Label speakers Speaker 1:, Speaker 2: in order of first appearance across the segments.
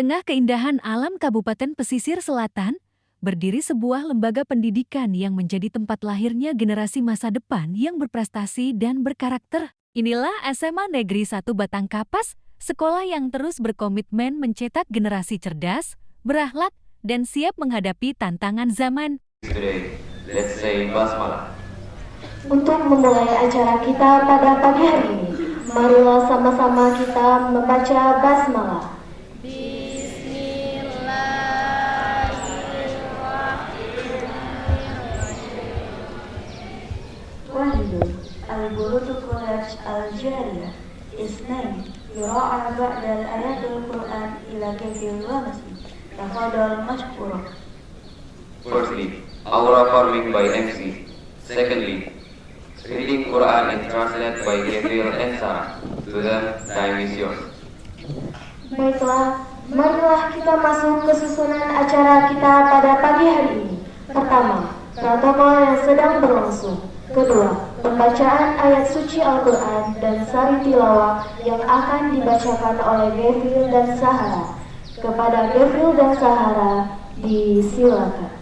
Speaker 1: tengah keindahan alam Kabupaten Pesisir Selatan, berdiri sebuah lembaga pendidikan yang menjadi tempat lahirnya generasi masa depan yang berprestasi dan berkarakter. Inilah SMA Negeri 1 Batang Kapas, sekolah yang terus berkomitmen mencetak generasi cerdas, berakhlak, dan siap menghadapi tantangan zaman.
Speaker 2: Today, let's say basmalah.
Speaker 3: Untuk memulai acara kita pada pagi hari ini, marilah sama-sama kita membaca basmalah. واحد البروج كولج الجارية اثنين يراعى بعد الآيات القرآن إلى كيف اللمس تفضل مشكورا.
Speaker 2: Firstly, Aura farming by MC. Secondly, reading Quran and translate by Gabriel and Sarah. To them, time is yours.
Speaker 3: Baiklah, marilah kita masuk ke susunan acara kita pada pagi hari ini. Pertama, protokol yang sedang berlangsung. Kedua, pembacaan ayat suci Al-Quran dan sari tilawah yang akan dibacakan oleh Gabriel dan Sahara. Kepada Gabriel dan Sahara, disilakan.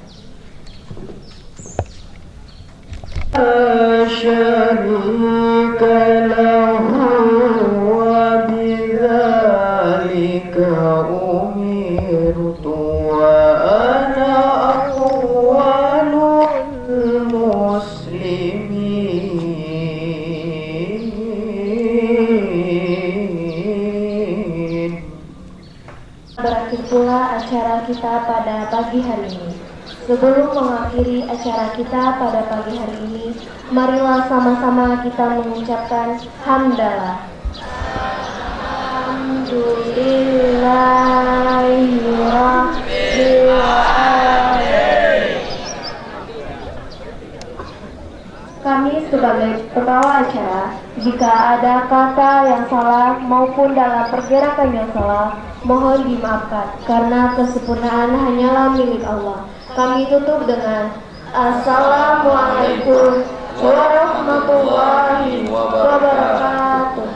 Speaker 4: شريك له وبذلك أمرت وأنا أول المسلمين.
Speaker 3: Berakhir pula acara kita pada pagi hari ini. Sebelum mengakhiri acara kita pada pagi hari ini, marilah sama-sama kita mengucapkan hamdalah. Alhamdulillahirabbil alamin. Kami sebagai pembawa acara, jika ada kata yang salah maupun dalam pergerakan yang salah, mohon dimaafkan karena kesempurnaan hanyalah milik Allah. Kami tutup dengan Assalamualaikum warahmatullahi wabarakatuh.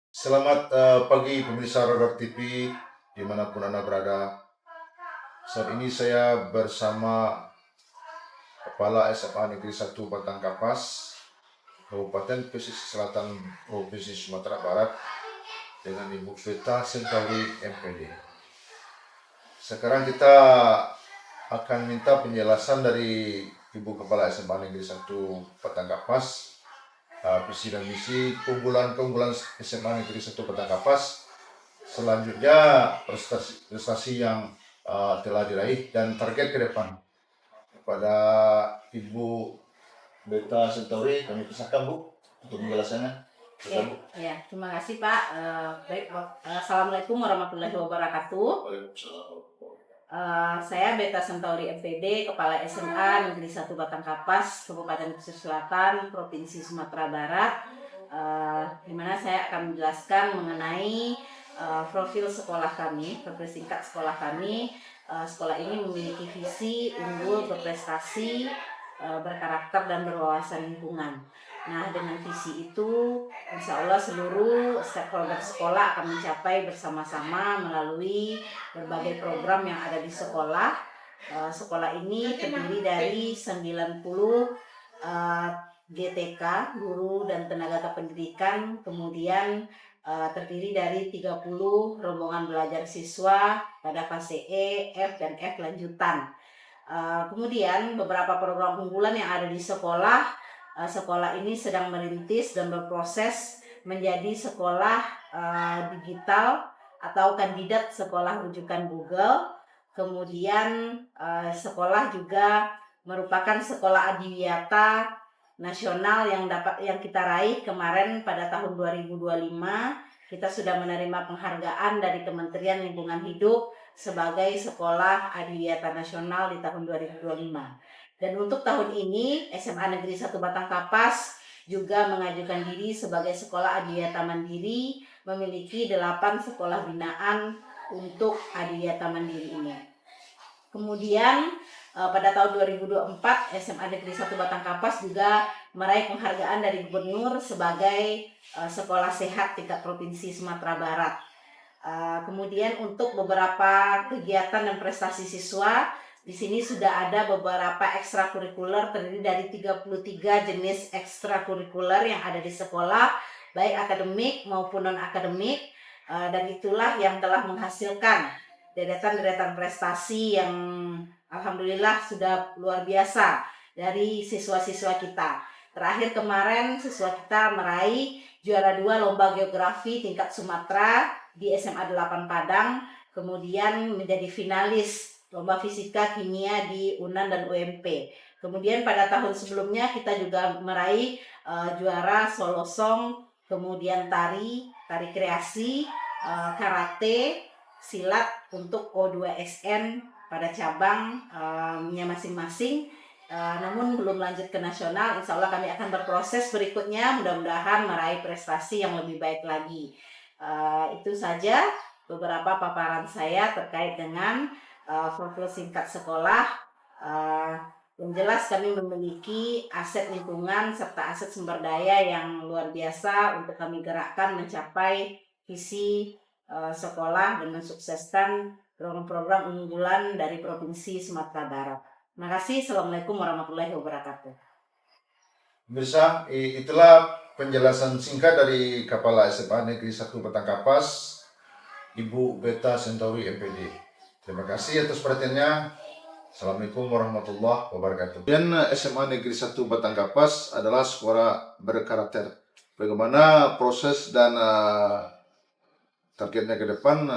Speaker 5: Selamat pagi pemirsa Radar TV dimanapun Anda berada. Saat ini saya bersama Kepala SMA Negeri 1 Batang Kapas, Kabupaten Pesisir Selatan, Provinsi Sumatera Barat, dengan Ibu Beta Centauri MPD. Sekarang kita akan minta penjelasan dari Ibu Kepala SMA Negeri 1 Batang Kapas, visi dan misi keunggulan SMA Negeri 1 Batang Kapas, selanjutnya prestasi yang telah diraih dan target ke depan. Kepada Ibu Beta Centauri kami persilakan Bu untuk penjelasannya.
Speaker 6: Ya, terima kasih Pak. Assalamualaikum warahmatullahi wabarakatuh. Saya Beta Centauri MPD, Kepala SMA Negeri 1 Batang Kapas, Kabupaten Pesisir Selatan, Provinsi Sumatera Barat, di mana saya akan menjelaskan mengenai profil sekolah kami, profil singkat sekolah kami. Sekolah ini memiliki visi unggul, berprestasi, berkarakter dan berwawasan lingkungan. Nah, dengan visi itu, insya Allah seluruh stakeholder sekolah akan mencapai bersama-sama melalui berbagai program yang ada di sekolah. Sekolah ini terdiri dari 90 GTK, guru dan tenaga kependidikan, kemudian terdiri dari 30 rombongan belajar siswa pada fase E, F, dan F lanjutan. Kemudian beberapa program unggulan yang ada di sekolah. Sekolah ini sedang merintis dan berproses menjadi sekolah digital atau kandidat sekolah rujukan Google. Kemudian sekolah juga merupakan sekolah adiwiyata nasional yang kita raih kemarin pada tahun 2025. Kita sudah menerima penghargaan dari Kementerian Lingkungan Hidup sebagai sekolah adiwiyata nasional di tahun 2025. Dan untuk tahun ini SMA Negeri 1 Batang Kapas juga mengajukan diri sebagai sekolah adiwiyata mandiri, memiliki 8 sekolah binaan untuk adiwiyata mandiri ini. Kemudian pada tahun 2024 SMA Negeri 1 Batang Kapas juga meraih penghargaan dari Gubernur sebagai sekolah sehat tingkat Provinsi Sumatera Barat. Kemudian untuk beberapa kegiatan dan prestasi siswa, di sini sudah ada beberapa ekstrakurikuler terdiri dari 33 jenis ekstrakurikuler yang ada di sekolah, baik akademik maupun non-akademik, dan itulah yang telah menghasilkan deretan-deretan prestasi yang alhamdulillah sudah luar biasa dari siswa-siswa kita. Terakhir kemarin siswa kita meraih juara 2 lomba geografi tingkat Sumatera di SMA 8 Padang, kemudian menjadi finalis lomba fisika kimia di UNAN dan UMP. Kemudian pada tahun sebelumnya kita juga meraih juara solo song, kemudian tari kreasi, karate, silat untuk O2SN pada cabangnya masing-masing. Namun belum lanjut ke nasional, insya Allah kami akan berproses berikutnya, mudah-mudahan meraih prestasi yang lebih baik lagi. Itu saja beberapa paparan saya terkait dengan profil singkat sekolah. Yang jelas kami memiliki aset lingkungan serta aset sumber daya yang luar biasa untuk kami gerakkan mencapai visi sekolah dan mensukseskan program-program unggulan dari Provinsi Sumatera Barat. Terima kasih. Assalamualaikum warahmatullahi wabarakatuh.
Speaker 5: Pemirsa, itulah penjelasan singkat dari Kepala SMA Negeri 1 Batangkapas, Ibu Beta Sentauri MPD. Terima kasih atas perhatiannya. Assalamualaikum warahmatullahi wabarakatuh. Dan SMA Negeri 1 Batangkapas adalah sekolah berkarakter. Bagaimana proses dan targetnya ke depan,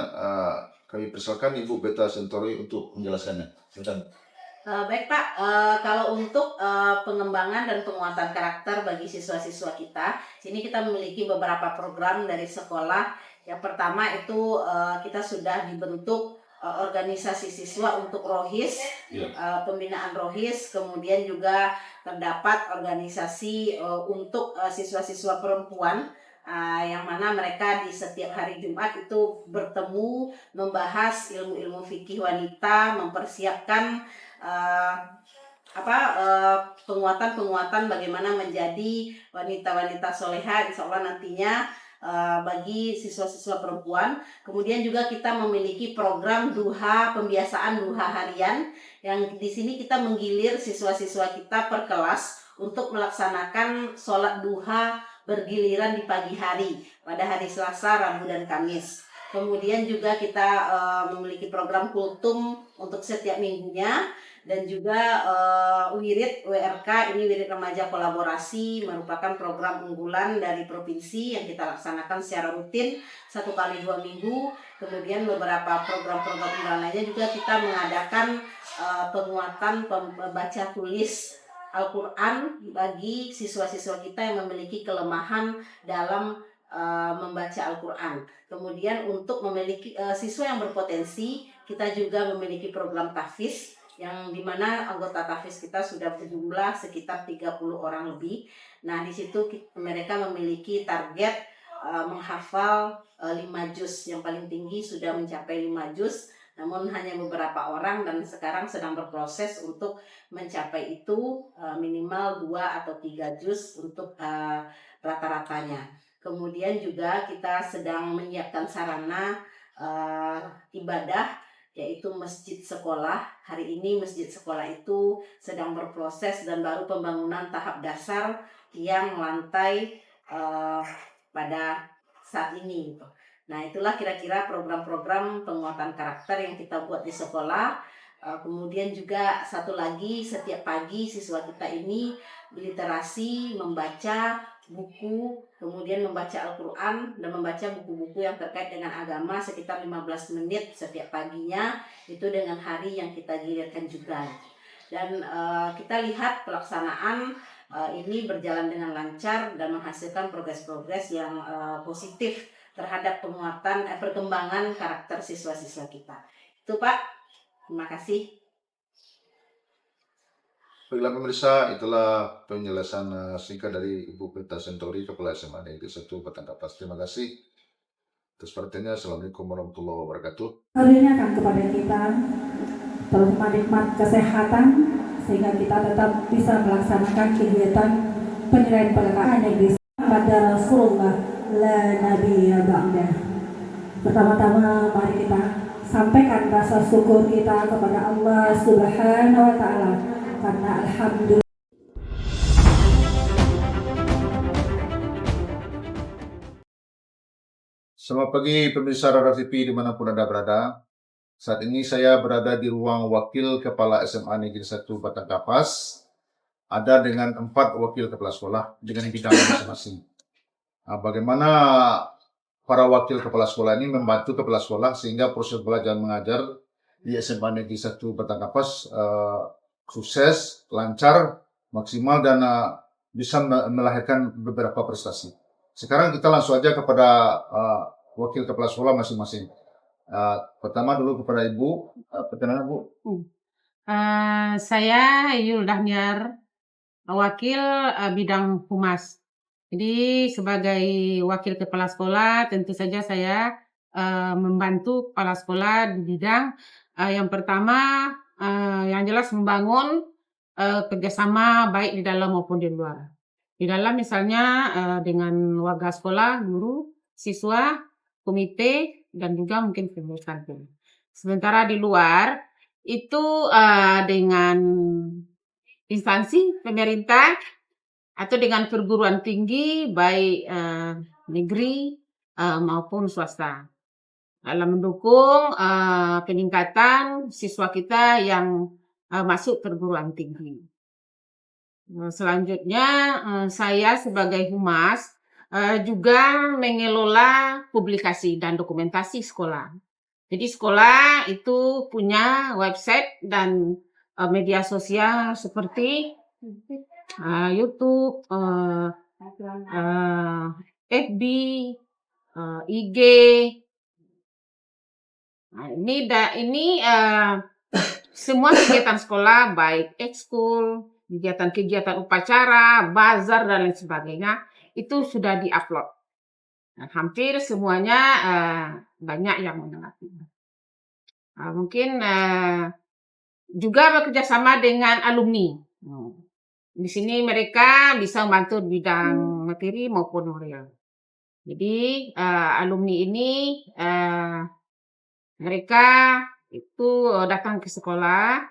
Speaker 5: kami persilakan Ibu Beta Sentauri untuk menjelaskannya. Silakan.
Speaker 6: Baik Pak, kalau untuk pengembangan dan penguatan karakter bagi siswa-siswa kita, sini kita memiliki beberapa program dari sekolah. Yang pertama itu kita sudah dibentuk organisasi siswa untuk Rohis, pembinaan Rohis, kemudian juga terdapat organisasi untuk siswa-siswa perempuan, yang mana mereka di setiap hari Jumat itu bertemu membahas ilmu-ilmu fikih wanita, mempersiapkan penguatan bagaimana menjadi wanita-wanita soleha, insya Allah nantinya bagi siswa-siswa perempuan. Kemudian juga kita memiliki program duha, pembiasaan duha harian, yang di sini kita menggilir siswa-siswa kita per kelas untuk melaksanakan sholat duha bergiliran di pagi hari pada hari Selasa, Rabu, dan Kamis. Kemudian juga kita memiliki program kultum untuk setiap minggunya, dan juga wirid WRK, ini wirid remaja kolaborasi, merupakan program unggulan dari provinsi yang kita laksanakan secara rutin 1 kali 2 minggu. Kemudian beberapa program-program unggulan lainnya juga kita mengadakan penguatan baca tulis Al-Quran bagi siswa-siswa kita yang memiliki kelemahan dalam membaca Al-Quran. Kemudian untuk memiliki siswa yang berpotensi, kita juga memiliki program tahfiz, yang dimana anggota tahfiz kita sudah berjumlah sekitar 30 orang lebih. Nah, di situ mereka memiliki target menghafal 5 juz, yang paling tinggi sudah mencapai 5 juz, namun hanya beberapa orang, dan sekarang sedang berproses untuk mencapai itu minimal 2 atau 3 juz untuk rata-ratanya. Kemudian juga kita sedang menyiapkan sarana ibadah, yaitu masjid sekolah. Hari ini masjid sekolah itu sedang berproses dan baru pembangunan tahap dasar yang lantai pada saat ini. Nah, itulah kira-kira program-program penguatan karakter yang kita buat di sekolah. Kemudian juga satu lagi, setiap pagi siswa kita ini literasi, membaca buku, kemudian membaca Al-Quran dan membaca buku-buku yang terkait dengan agama sekitar 15 menit setiap paginya, itu dengan hari yang kita gilirkan juga. Dan kita lihat pelaksanaan ini berjalan dengan lancar dan menghasilkan progres-progres yang positif terhadap penguatan perkembangan karakter siswa-siswa kita. Itu Pak, terima kasih.
Speaker 5: Baiklah pemirsa, itulah penjelasan singkat dari Ibu Beta Sentauri, Kepala SMA Negeri 1 Batangkapas. Terima kasih atas perhatiannya. Assalamualaikum warahmatullahi wabarakatuh.
Speaker 7: Karuniakan kepada kita terutama nikmat kesehatan, sehingga kita tetap bisa melaksanakan kegiatan penilaian pelaksanaan negeri pada Rasulullah la nabiyya ba'dah. Pertama-tama mari kita sampaikan rasa syukur kita kepada Allah Subhanahu wa taala karena alhamdulillah.
Speaker 5: Selamat pagi pemirsa Radar TV dimanapun Anda berada. Saat ini saya berada di ruang Wakil Kepala SMA Negeri 1 Batang Kapas. Ada dengan 4 wakil kepala sekolah dengan bidang masing-masing. Bagaimana para wakil kepala sekolah ini membantu kepala sekolah sehingga proses belajar mengajar di SMA Negeri 1 Batang Kapas sukses, lancar, maksimal, dan bisa melahirkan beberapa prestasi. Sekarang kita langsung aja kepada wakil kepala sekolah masing-masing. Pertama dulu kepada Ibu, perkenalan Bu.
Speaker 8: Saya Yul Dahniar, wakil bidang humas. Jadi sebagai wakil kepala sekolah tentu saja saya membantu kepala sekolah di bidang yang pertama yang jelas membangun kerjasama baik di dalam maupun di luar. Di dalam misalnya dengan warga sekolah, guru, siswa, komite, dan juga mungkin pengurus kantin. Sementara di luar itu dengan instansi pemerintah atau dengan perguruan tinggi baik negeri maupun swasta dalam mendukung peningkatan siswa kita yang masuk perguruan tinggi. Selanjutnya saya sebagai humas juga mengelola publikasi dan dokumentasi sekolah. Jadi sekolah itu punya website dan media sosial seperti YouTube, FB, IG. Nah, ini semua kegiatan sekolah baik ekskul, kegiatan upacara, bazar dan lain sebagainya itu sudah diupload. Nah, hampir semuanya banyak yang menanggapi. Mungkin juga bekerja sama dengan alumni. Di sini mereka bisa membantu bidang materi maupun moral. Jadi alumni ini mereka itu datang ke sekolah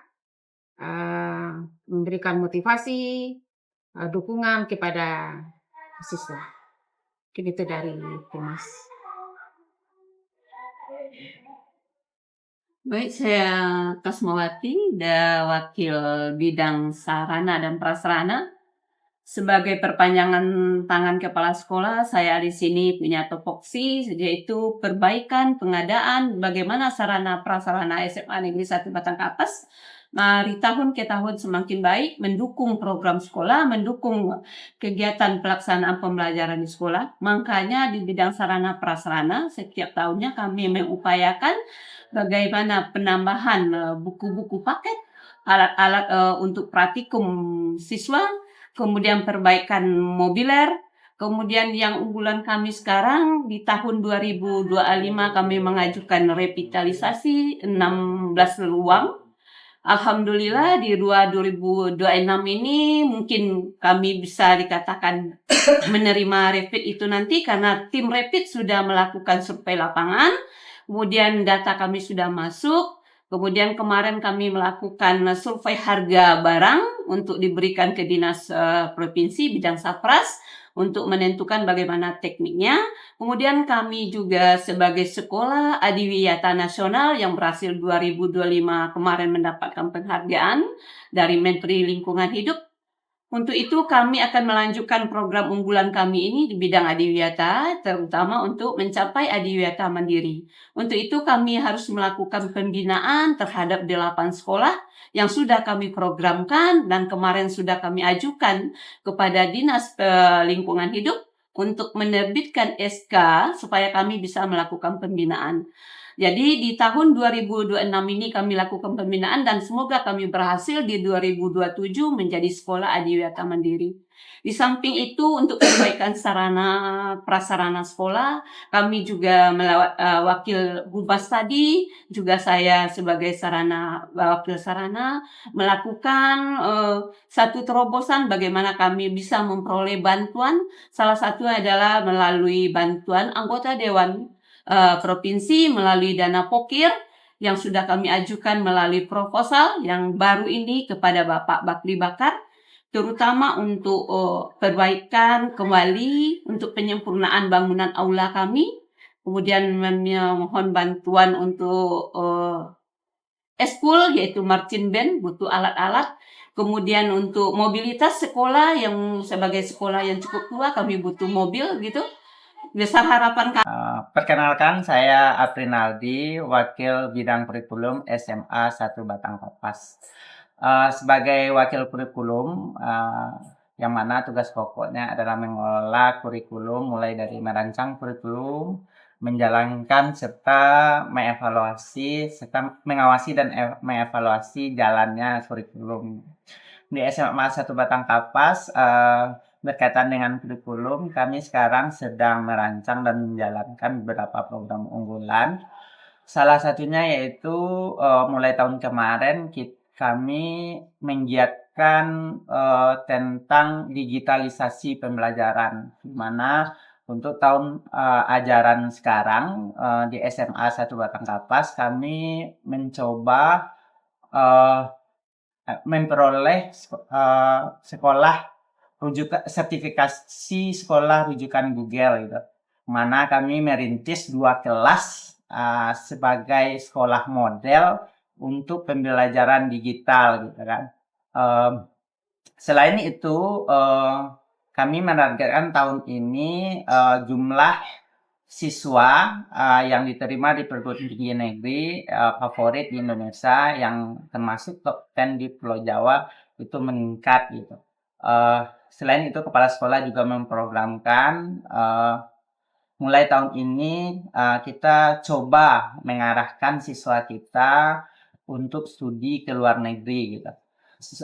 Speaker 8: memberikan motivasi, dukungan kepada siswa. Mungkin itu dari Humas.
Speaker 9: Baik, saya Kasmawati, wakil bidang sarana dan prasarana. Sebagai perpanjangan tangan kepala sekolah, saya di sini punya topoksi, yaitu perbaikan pengadaan bagaimana sarana prasarana SMA Negeri 1 Batang Kapas. Dari tahun ke tahun semakin baik, mendukung program sekolah, mendukung kegiatan pelaksanaan pembelajaran di sekolah. Makanya di bidang sarana prasarana, setiap tahunnya kami mengupayakan bagaimana penambahan buku-buku paket, alat-alat untuk praktikum siswa, kemudian perbaikan mobiler, kemudian yang unggulan kami sekarang di tahun 2025 kami mengajukan revitalisasi 16 ruang. Alhamdulillah di 2026 ini mungkin kami bisa dikatakan menerima rapid itu nanti karena tim rapid sudah melakukan survei lapangan, kemudian data kami sudah masuk, kemudian kemarin kami melakukan survei harga barang untuk diberikan ke Dinas Provinsi bidang Sapras untuk menentukan bagaimana tekniknya. Kemudian kami juga sebagai sekolah adiwiyata nasional yang berhasil 2025 kemarin mendapatkan penghargaan dari Menteri Lingkungan Hidup. Untuk itu kami akan melanjutkan program unggulan kami ini di bidang adiwiyata, terutama untuk mencapai adiwiyata mandiri. Untuk itu kami harus melakukan pembinaan terhadap 8 sekolah yang sudah kami programkan dan kemarin sudah kami ajukan kepada Dinas Lingkungan Hidup untuk menerbitkan SK supaya kami bisa melakukan pembinaan. Jadi di tahun 2026 ini kami lakukan pembinaan dan semoga kami berhasil di 2027 menjadi sekolah adiwiyata mandiri. Di samping itu untuk perbaikan sarana prasarana sekolah, kami juga wakil Gubas tadi, juga saya sebagai wakil sarana melakukan satu terobosan bagaimana kami bisa memperoleh bantuan. Salah satu adalah melalui bantuan anggota Dewan Provinsi melalui dana pokir yang sudah kami ajukan melalui proposal yang baru ini kepada Bapak Bakri Bakar, terutama untuk perbaikan kembali untuk penyempurnaan bangunan aula kami, kemudian memohon bantuan untuk eskul yaitu marching band, butuh alat-alat, kemudian untuk mobilitas sekolah yang sebagai sekolah yang cukup tua kami butuh mobil gitu. Besar harapan kami.
Speaker 10: Perkenalkan, saya Aprinaldi, Wakil Bidang Kurikulum SMA 1 Batang Kapas. Sebagai wakil kurikulum, yang mana tugas pokoknya adalah mengelola kurikulum mulai dari merancang kurikulum, menjalankan serta mengawasi dan mengevaluasi jalannya kurikulum. Di SMA 1 Batang Kapas, berkaitan dengan kurikulum, kami sekarang sedang merancang dan menjalankan beberapa program unggulan. Salah satunya yaitu mulai tahun kemarin kami menggiatkan tentang digitalisasi pembelajaran, di mana untuk tahun ajaran sekarang di SMA 1 Batang Kapas kami mencoba memperoleh sertifikasi sekolah rujukan Google gitu. Mana kami merintis 2 kelas sebagai sekolah model untuk pembelajaran digital gitu kan. Selain itu kami menargetkan tahun ini jumlah siswa yang diterima di perguruan tinggi negeri favorit di Indonesia yang termasuk top 10 di Pulau Jawa itu meningkat gitu. Selain itu, kepala sekolah juga memprogramkan mulai tahun ini kita coba mengarahkan siswa kita untuk studi ke luar negeri gitu.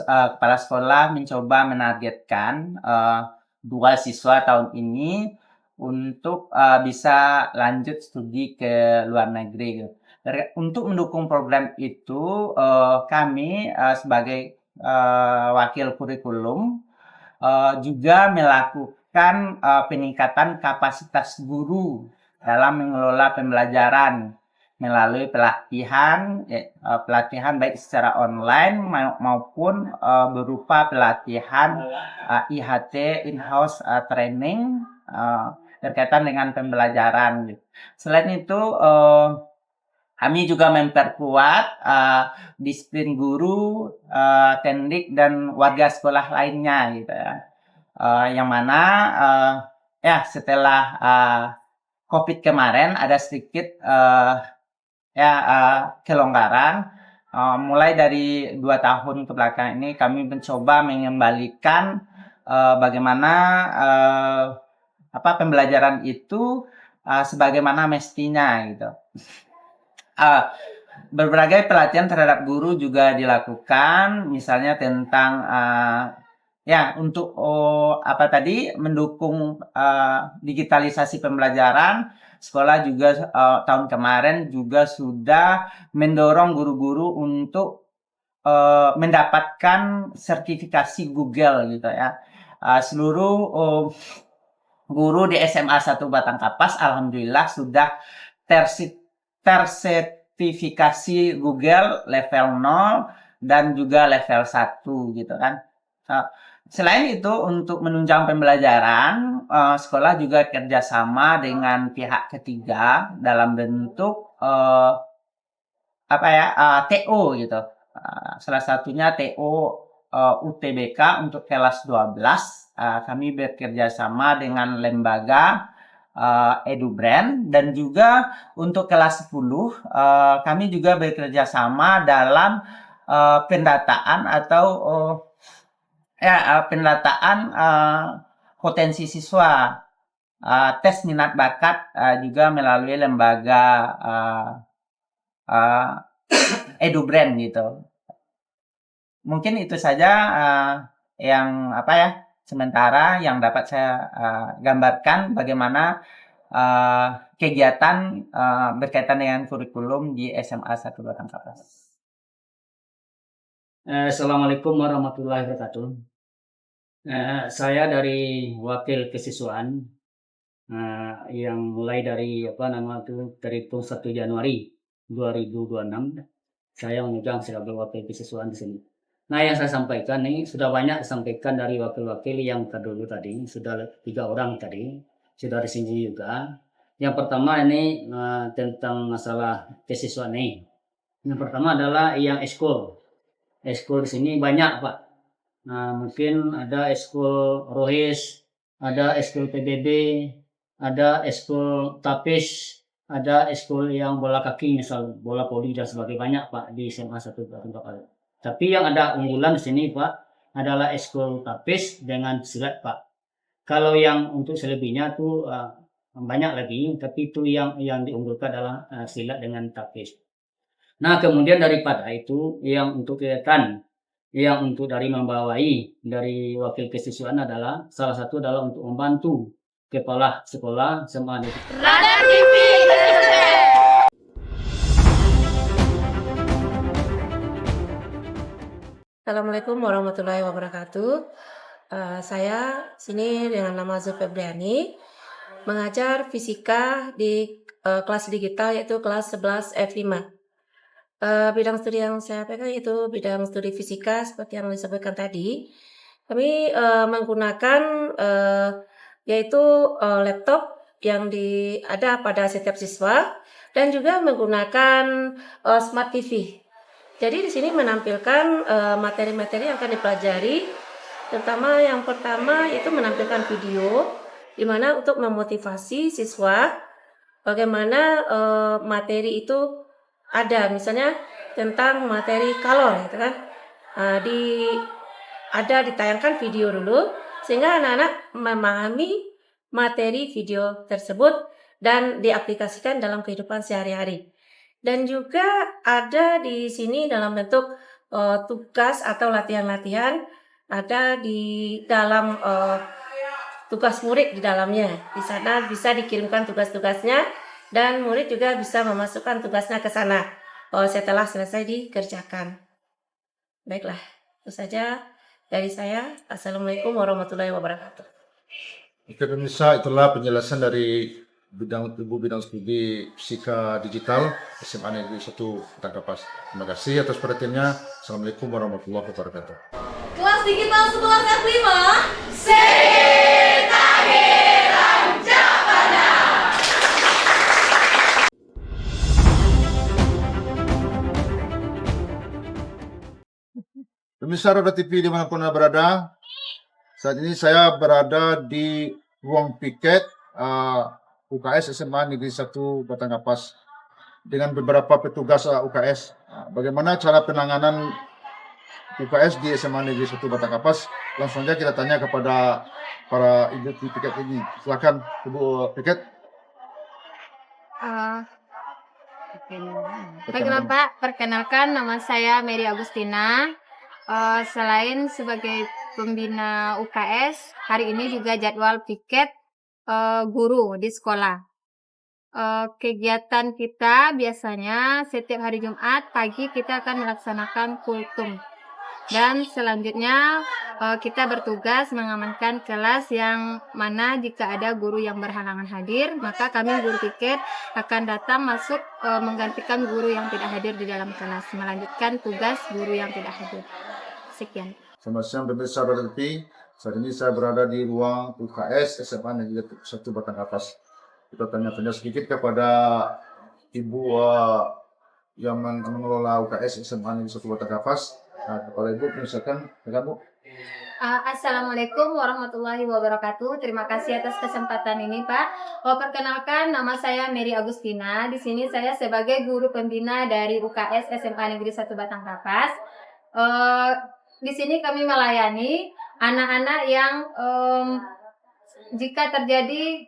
Speaker 10: Kepala sekolah mencoba menargetkan 2 siswa tahun ini untuk bisa lanjut studi ke luar negeri gitu. Untuk mendukung program itu kami sebagai wakil kurikulum juga melakukan peningkatan kapasitas guru dalam mengelola pembelajaran melalui pelatihan baik secara online maupun berupa pelatihan IHT in-house training berkaitan dengan pembelajaran. Selain itu kami juga memperkuat disiplin guru, tendik, dan warga sekolah lainnya gitu ya. Yang mana setelah COVID kemarin ada sedikit kelonggaran. Mulai dari 2 tahun kebelakang ini kami mencoba mengembalikan bagaimana pembelajaran itu sebagaimana mestinya gitu. Berbagai pelatihan terhadap guru juga dilakukan, misalnya tentang untuk mendukung digitalisasi pembelajaran. Sekolah juga tahun kemarin juga sudah mendorong guru-guru untuk mendapatkan sertifikasi Google gitu ya. Seluruh guru di SMA 1 Batang Kapas alhamdulillah sudah tersertifikasi Google level 0 dan juga level 1 gitu kan. Selain itu, untuk menunjang pembelajaran, sekolah juga kerjasama dengan pihak ketiga dalam bentuk TO gitu. Salah satunya TO UTBK untuk kelas 12. Kami bekerja sama dengan lembaga EduBrand, dan juga untuk kelas 10 kami juga bekerja sama dalam pendataan atau pendataan potensi siswa, tes minat bakat juga melalui lembaga EduBrand gitu. Mungkin itu saja yang sementara yang dapat saya gambarkan bagaimana kegiatan berkaitan dengan kurikulum di SMA 1 Batang Kapas.
Speaker 11: Assalamualaikum warahmatullahi wabarakatuh. Saya dari wakil kesiswaan yang mulai dari dari 1 Januari 2026 saya memegang sebagai wakil kesiswaan di sini. Nah, yang saya sampaikan nih sudah banyak disampaikan dari wakil-wakil yang terdahulu tadi, sudah 3 orang tadi sudah di sini juga. Yang pertama ini tentang masalah kesiswaan nih. Yang pertama adalah yang ekskul. Ekskul di sini banyak, Pak. Nah, mungkin ada ekskul Rohis, ada ekskul PBB, ada ekskul Tapis, ada ekskul yang bola kaki, misal bola voli dan sebagainya, banyak, Pak, di SMA 1 Batang Kapas. Tapi yang ada unggulan di sini, Pak, adalah ekskul Tapis dengan silat, Pak. Kalau yang untuk selebihnya tuh banyak lagi, tapi itu yang diunggulkan adalah silat dengan Tapis. Nah, kemudian daripada itu yang untuk kegiatan yang untuk dari membawai dari wakil kesiswaan adalah salah satu adalah untuk membantu kepala sekolah SMA Negeri.
Speaker 12: Radar TV.
Speaker 13: Assalamualaikum warahmatullahi wabarakatuh. Saya sini dengan nama Zulfebriani mengajar fisika di kelas digital yaitu kelas 11 F5. Bidang studi yang saya pegang itu bidang studi fisika seperti yang disampaikan tadi. Kami menggunakan yaitu laptop yang ada pada setiap siswa dan juga menggunakan smart TV. Jadi di sini menampilkan materi-materi yang akan dipelajari, terutama yang pertama itu menampilkan video di mana untuk memotivasi siswa bagaimana materi itu ada, misalnya tentang materi kalor gitu kan. Ditayangkan video dulu sehingga anak-anak memahami materi video tersebut dan diaplikasikan dalam kehidupan sehari-hari. Dan juga ada di sini dalam bentuk tugas atau latihan-latihan, ada di dalam tugas murid di dalamnya. Di sana bisa dikirimkan tugas-tugasnya dan murid juga bisa memasukkan tugasnya ke sana setelah selesai dikerjakan. Baiklah, itu saja dari saya. Assalamualaikum warahmatullahi wabarakatuh.
Speaker 5: Oke pemirsa, itulah penjelasan dari bidang studi fisika digital SMA Negeri 1 Batang Kapas. Terima kasih atas perhatiannya. Assalamualaikum warahmatullahi wabarakatuh.
Speaker 12: Kelas digital 11 F5. Sekita Gilang Japana.
Speaker 5: Pemirsa Radar TV dimanapun Anda berada, saat ini saya berada di ruang piket UKS SMA Negeri 1 Batang Kapas dengan beberapa petugas UKS. Bagaimana cara penanganan UKS di SMA Negeri 1 Batang Kapas? Langsung saja kita tanya kepada para ibu di piket ini. Silakan Ibu piket.
Speaker 14: Baiklah Pak, perkenalkan nama saya Mary Agustina. Selain sebagai pembina UKS, hari ini juga jadwal piket guru di sekolah. Kegiatan kita biasanya setiap hari Jumat pagi kita akan melaksanakan kultum. Dan selanjutnya kita bertugas mengamankan kelas yang mana jika ada guru yang berhalangan hadir, maka kami guru piket akan datang masuk menggantikan guru yang tidak hadir di dalam kelas, melanjutkan tugas guru yang tidak hadir. Sekian.
Speaker 5: Selamat siang pemirsa Radar TV. Saat ini saya berada di ruang UKS SMA Negeri 1 Batang Kapas. Kita tanya-tanya sedikit kepada Ibu yang mengelola UKS SMA Negeri 1 Batang Kapas. Nah, kepada Ibu, misalkan, kamu.
Speaker 14: Assalamualaikum warahmatullahi wabarakatuh. Terima kasih atas kesempatan ini, Pak. Perkenalkan, nama saya Mary Agustina. Di sini saya sebagai guru pembina dari UKS SMA Negeri 1 Batang Kapas. Di sini kami melayani anak-anak yang jika terjadi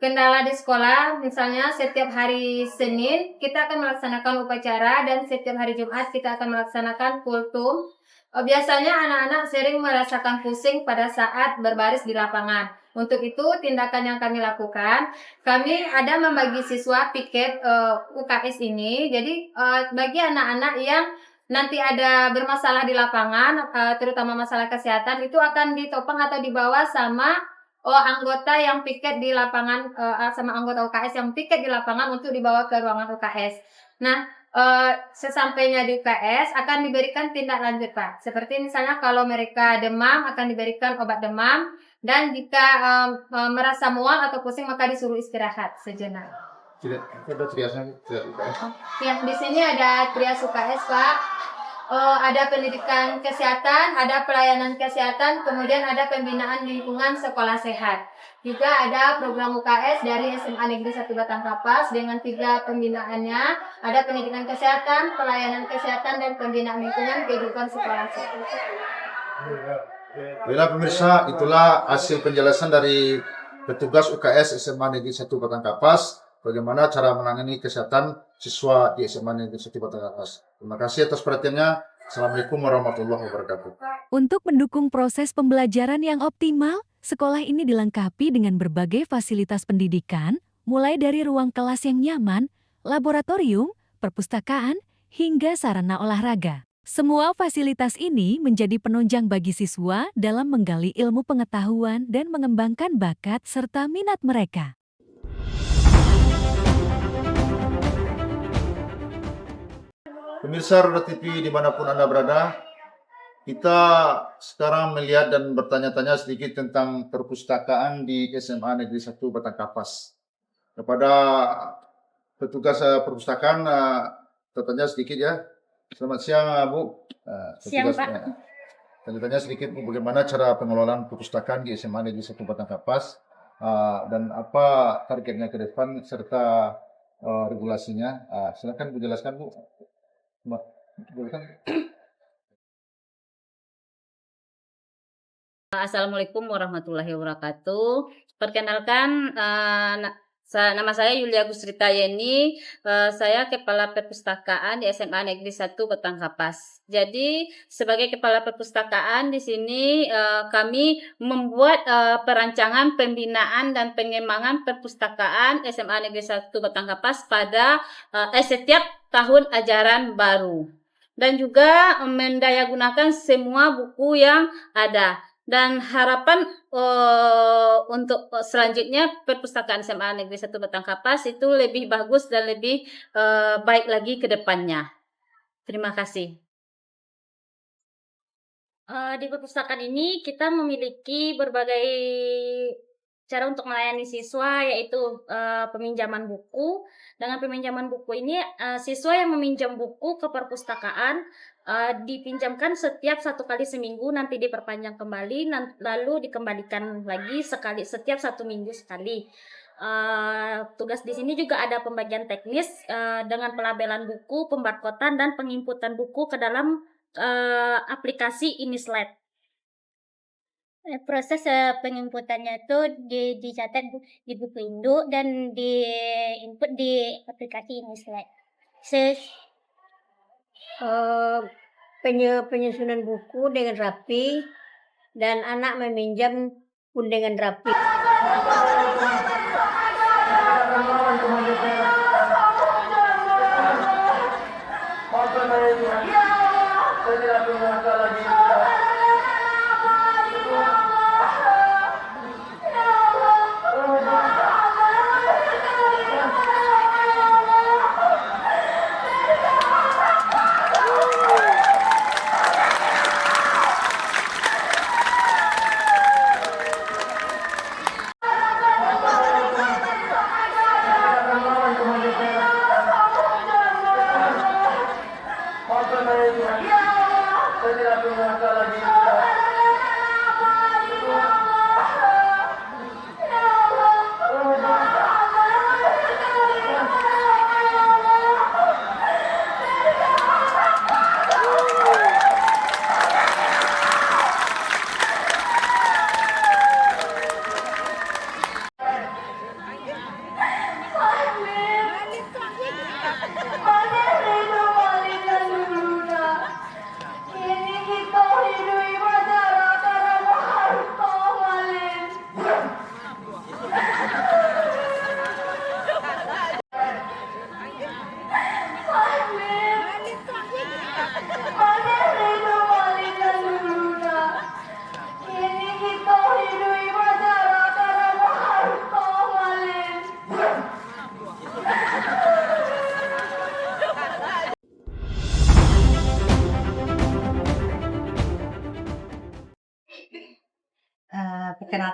Speaker 14: kendala di sekolah, misalnya setiap hari Senin kita akan melaksanakan upacara dan setiap hari Jumat kita akan melaksanakan kultum. Biasanya anak-anak sering merasakan pusing pada saat berbaris di lapangan. Untuk itu, tindakan yang kami lakukan, kami ada membagi siswa piket UKS ini. Jadi, bagi anak-anak yang nanti ada bermasalah di lapangan, terutama masalah kesehatan, itu akan ditopang atau dibawa sama anggota yang piket di lapangan, sama anggota UKS yang piket di lapangan untuk dibawa ke ruangan UKS. Nah, sesampainya di UKS akan diberikan tindak lanjut, Pak. Seperti misalnya kalau mereka demam akan diberikan obat demam, dan jika merasa mual atau pusing maka disuruh istirahat sejenak.
Speaker 5: Tidak, ada triasnya tidak UKS.
Speaker 14: Ya, di sini ada trias UKS, Pak. Ada pendidikan kesehatan, ada pelayanan kesehatan, kemudian ada pembinaan lingkungan sekolah sehat. Juga ada program UKS dari SMA Negeri 1 Batang Kapas dengan 3 pembinaannya. Ada pendidikan kesehatan, pelayanan kesehatan, dan pembinaan lingkungan kehidupan sekolah sehat.
Speaker 5: Baiklah pemirsa, itulah hasil penjelasan dari petugas UKS SMA Negeri 1 Batang Kapas bagaimana cara menangani kesehatan siswa di SMA Negeri 1 Batang Kapas. Terima kasih atas perhatiannya. Assalamualaikum warahmatullahi wabarakatuh.
Speaker 1: Untuk mendukung proses pembelajaran yang optimal, sekolah ini dilengkapi dengan berbagai fasilitas pendidikan, mulai dari ruang kelas yang nyaman, laboratorium, perpustakaan, hingga sarana olahraga. Semua fasilitas ini menjadi penunjang bagi siswa dalam menggali ilmu pengetahuan dan mengembangkan bakat serta minat mereka.
Speaker 5: Pemirsa Roda TV dimanapun Anda berada, kita sekarang melihat dan bertanya-tanya sedikit tentang perpustakaan di SMA Negeri 1 Batang Kapas. Kepada petugas perpustakaan, tanya sedikit ya. Selamat siang Bu.
Speaker 15: Siang Pak.
Speaker 5: Tanya sedikit Bu, bagaimana cara pengelolaan perpustakaan di SMA Negeri 1 Batang Kapas dan apa targetnya ke depan serta regulasinya. Silakan Bu jelaskan Bu.
Speaker 15: Assalamualaikum warahmatullahi wabarakatuh. Perkenalkan, nama saya Yulia Gusrita Yeni. Saya Kepala Perpustakaan di SMA Negeri 1 Batang Kapas. Jadi sebagai Kepala Perpustakaan di sini kami membuat perancangan pembinaan dan pengembangan perpustakaan SMA Negeri 1 Batang Kapas pada setiap tahun ajaran baru. Dan juga mendayagunakan semua buku yang ada. Dan harapan untuk selanjutnya perpustakaan SMA Negeri 1 Batang Kapas itu lebih bagus dan lebih baik lagi ke depannya. Terima kasih. Di perpustakaan ini kita memiliki berbagai cara untuk melayani siswa, yaitu peminjaman buku. Dengan peminjaman buku ini, siswa yang meminjam buku ke perpustakaan dipinjamkan setiap 1 kali seminggu, nanti diperpanjang kembali, lalu dikembalikan lagi setiap 1 minggu sekali. Tugas di sini juga ada pembagian teknis dengan pelabelan buku, pembarkodan, dan penginputan buku ke dalam aplikasi Inislet.
Speaker 16: Proses penginputannya itu dicatat di buku induk dan diinput di aplikasi Inislet.
Speaker 17: Penyusunan buku dengan rapi dan anak meminjam pun dengan rapi.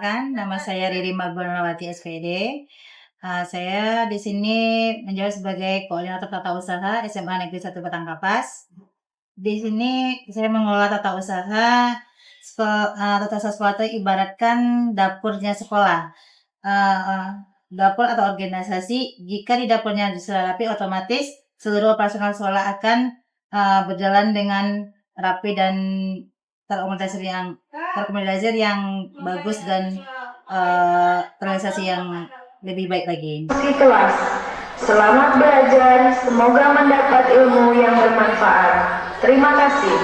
Speaker 18: perkenalkan, nama saya Riri Magbanawati SPD. Saya di sini menjabat sebagai koordinator tata usaha SMA Negeri 1 Batang Kapas. Di sini saya mengelola tata usaha sekolah itu ibaratkan dapurnya sekolah. Dapur atau organisasi, jika di dapurnya sudah rapi, otomatis seluruh operasional sekolah akan berjalan dengan rapi dan terorganisir yang bagus dan organisasi yang lebih baik lagi.
Speaker 3: Di kelas, selamat belajar, semoga mendapat ilmu yang bermanfaat. Terima kasih.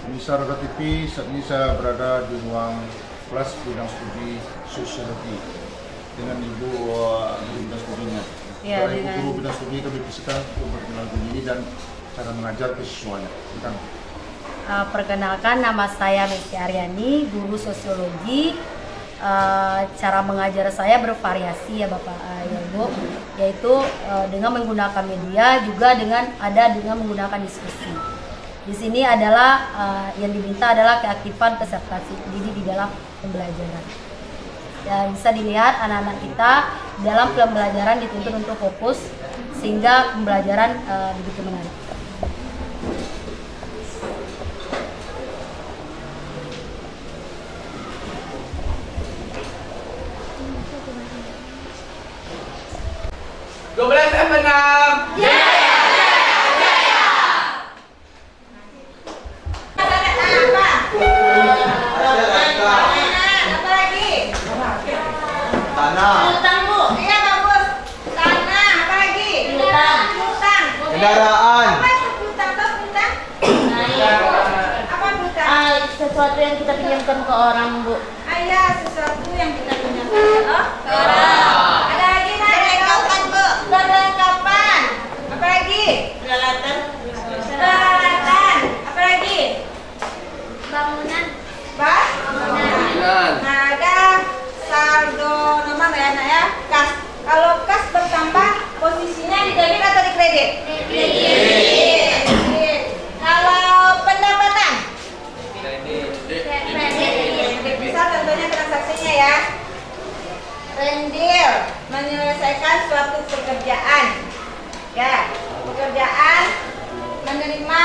Speaker 5: Pemirsa Roda TV, saat ini saya berada di ruang kelas bidang studi sosiologi dengan Ibu bidang studinya.
Speaker 19: Ya,
Speaker 5: Ibu guru bidang studi kami persilakan untuk memperkenalkan diri dan cara mengajar siswanya.
Speaker 19: Perkenalkan, nama saya Mesti Aryani, guru sosiologi. Cara mengajar saya bervariasi ya Bapak ya Ibu, yaitu dengan menggunakan media, juga dengan menggunakan diskusi. Di sini adalah yang diminta adalah keaktifan peserta didik di dalam pembelajaran. Dan bisa dilihat anak-anak kita dalam pembelajaran dituntut untuk fokus sehingga pembelajaran begitu menarik.
Speaker 4: Kendaraan.
Speaker 16: Sesuatu yang kita pinjamkan ke orang, Bu.
Speaker 6: Ayah, sesuatu yang kita pinjamkan ke orang. Ada lagi nak? Perlengkapan, Bu. Perlengkapan. Apa lagi? Peralatan. Peralatan. Apa lagi?
Speaker 16: Bangunan.
Speaker 6: Bangunan. Nah, ada saldo nomor ya, nak ya. Kas. Kalau kas bertambah, posisinya di debit atau di kredit? Kredit. Kalau pendapatan? Bisa contohnya transaksinya ya. Rendil, menyelesaikan suatu pekerjaan. Ya, pekerjaan menerima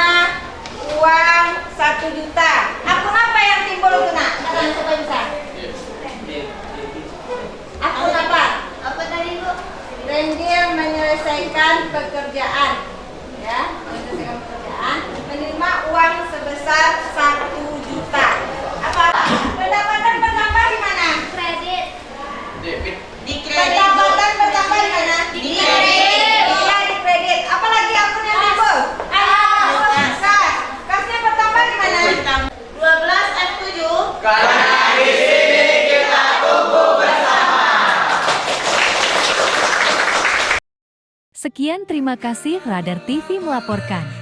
Speaker 6: uang 1 juta. Akun apa yang timbul itu nak? Siapa bisa? Akun apa?
Speaker 16: Apa tadi, Bu?
Speaker 6: Rendil menyelesaikan pekerjaan. Ya, menyelesaikan pekerjaan, menerima uang sebesar 1 juta. Apa? Pendapatan bertambah di mana?
Speaker 16: Kredit.
Speaker 6: Di kredit. Pendapatan bertambah di mana? Di kredit. Iya, di kredit. Apalagi akun yang timbul? Kas. Kasnya bertambah di mana? 12 F7.
Speaker 12: Karena di sini kita tumbuh bersama.
Speaker 1: Sekian, terima kasih. Radar TV melaporkan.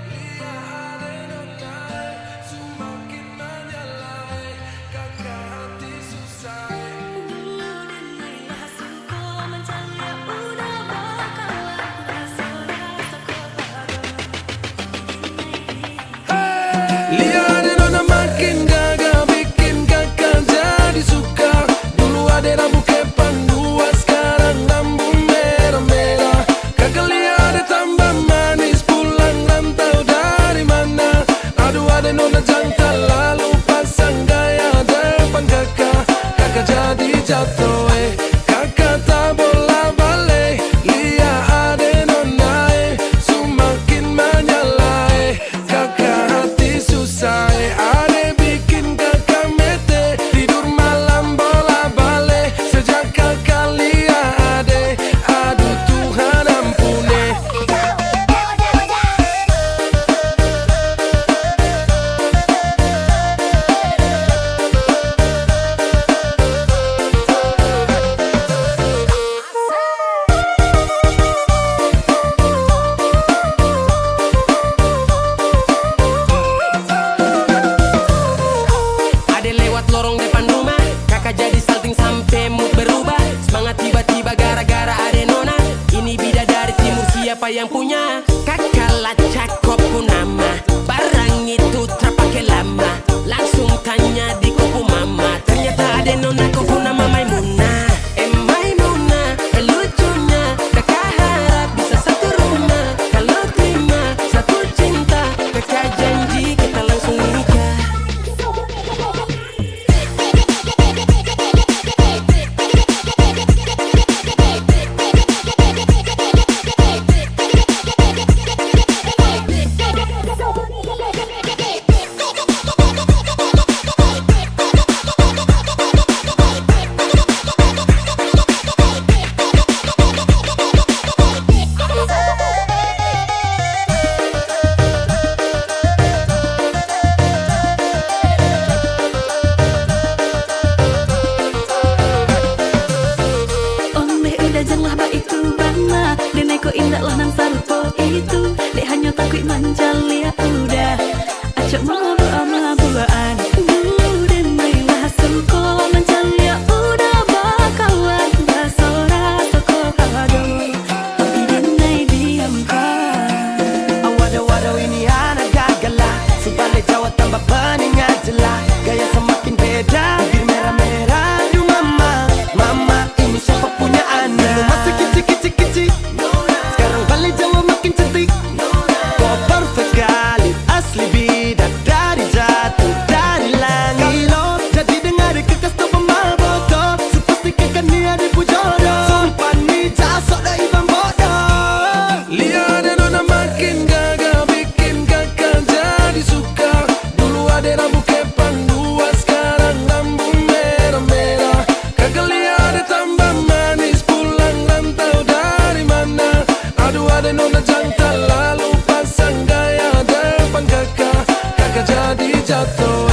Speaker 12: jadi jatuh